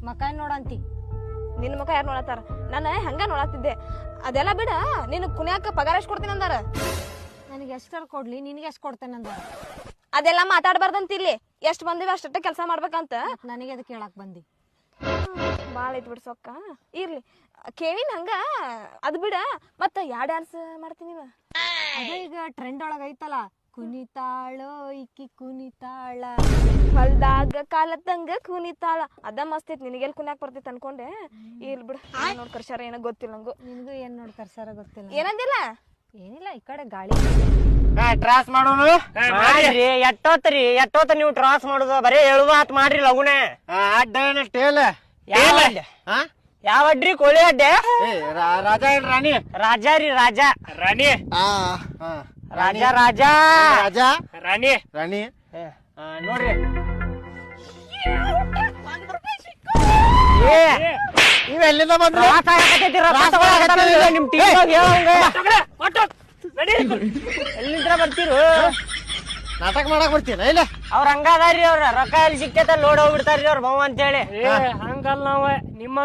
ಮಕ ನೋಡಂತಿ. ನಿನ್ ಮುಖ ಯಾರು ನೋಡತ್ತಾರ? ನಾನು ಹಂಗ ನೋಡತ್ತಿದ್ದೆ. ಅದೆಲ್ಲ ಬಿಡ, ನೀನು ಕುನ್ಯಾಕ ಪಗಾರ ಎಷ್ಟ್ ಕೊಡ್ತೀನಿ ಅಂದಾರ? ನನಗೆ ಎಷ್ಟರ ಕೊಡ್ಲಿ, ನಿನಗೆ ಎಷ್ಟು ಕೊಡ್ತೇನೆ ಅಂದಾರ. ಅದೆಲ್ಲ ಮಾತಾಡ್ಬಾರ್ದಂತ ಇಲ್ಲಿ. ಎಷ್ಟ್ ಬಂದಿವಿ ಅಷ್ಟ ಕೆಲಸ ಮಾಡ್ಬೇಕಂತ. ನನಗೆ ಅದಕ್ಕೆ ಕೇಳಕ್ ಬಂದಿ. ಬಾಳ ಐತ್ ಬಿಡ್ ಸೊಕ್ಕ. ಇರ್ಲಿ ಕೇಳಿನ ಹಂಗ. ಅದ್ ಬಿಡ, ಮತ್ತ ಯಾ ಡ್ಯಾನ್ಸ್ ಮಾಡ್ತೀನಿ? ಅದ ಈಗ ಟ್ರೆಂಡ್ ಒಳಗ ಐತಲ್ಲ, ಕುನಿತಾಳೋ ಇಕ್ಕಿ ಕುನಿತಾಳ, ಹೊಲ್ದಾಗ ಕಾಲತ್ತಂಗ ಕುನಿತಾಳ. ಅದ ಮಸ್ತ್ ಐತಿ. ನಿನಗೆಲ್ ಕುನ್ಯಾಕ್ ಬರ್ತೈತಿ ಅನ್ಕೊಂಡೆ. ಇರ್ಲಿ ಬಿಡ, ನೋಡ್ ಕರ್ಸಾರ ಏನೋ ಗೊತ್ತಿಲ್ಲ ನಂಗು. ನಿನಗೂ ಏನ್ ನೋಡ್ ಕರ್ಸಾರ ಗೊತ್ತಿಲ್ಲ. ಏನಂದಿಲ್ಲ? ಏನಿಲ್ಲ, ಈ ಕಡೆ ಗಾಳಿ. ಟ್ರಾಸ್ ಮಾಡೋನು ಮಾಡ್ರಿ. ಎಟ್ಟೋತ ನೀವು ಟ್ರಾಸ್ ಮಾಡುದು? ಬರೀ ಹೇಳುವ ಆತ್ ಮಾಡ್ರಿ ಲಗುನೆ. ಅಡ್ಡ ಟೇಲ್ ಯಾವ ಅಡ್ರಿ? ಕೋಳಿ ಅಡ್ಡೆ? ರಾಜ ರಾಣಿ. ರಾಜ ರೀ, ರಾಜ ರಾಣಿ ರಾಜ ರಾಜ ರಾಜ ರಾಣಿ ರಾಣಿ. ನೋಡ್ರಿ, ನೀವ್ ಎಲ್ಲಿಂದ ಬಂದ್ರಿ? ನಿಮ್ ಟೀಮ್ ಎಲ್ಲಿಂದ ಬರ್ತೀರು? ನಾಟಕ ಮಾಡಕ್ ಬರ್ತೀನ ಇಲ್ಲ? ಅವ್ರ ಹಂಗಾದಾರಿ, ಅವ್ರ ರೊಕ್ಕ ಎಲ್ಲಿ ಸಿಕ್ತೈತ ಲೋಡ್ ಹೋಗ್ಬಿಡ್ತಾರ್ರಿ ಅವ್ರ ಮಾವ ಅಂತೇಳಿ. ಹಂಗಲ್ಲ ನಾವ ನಿಮ್ಮ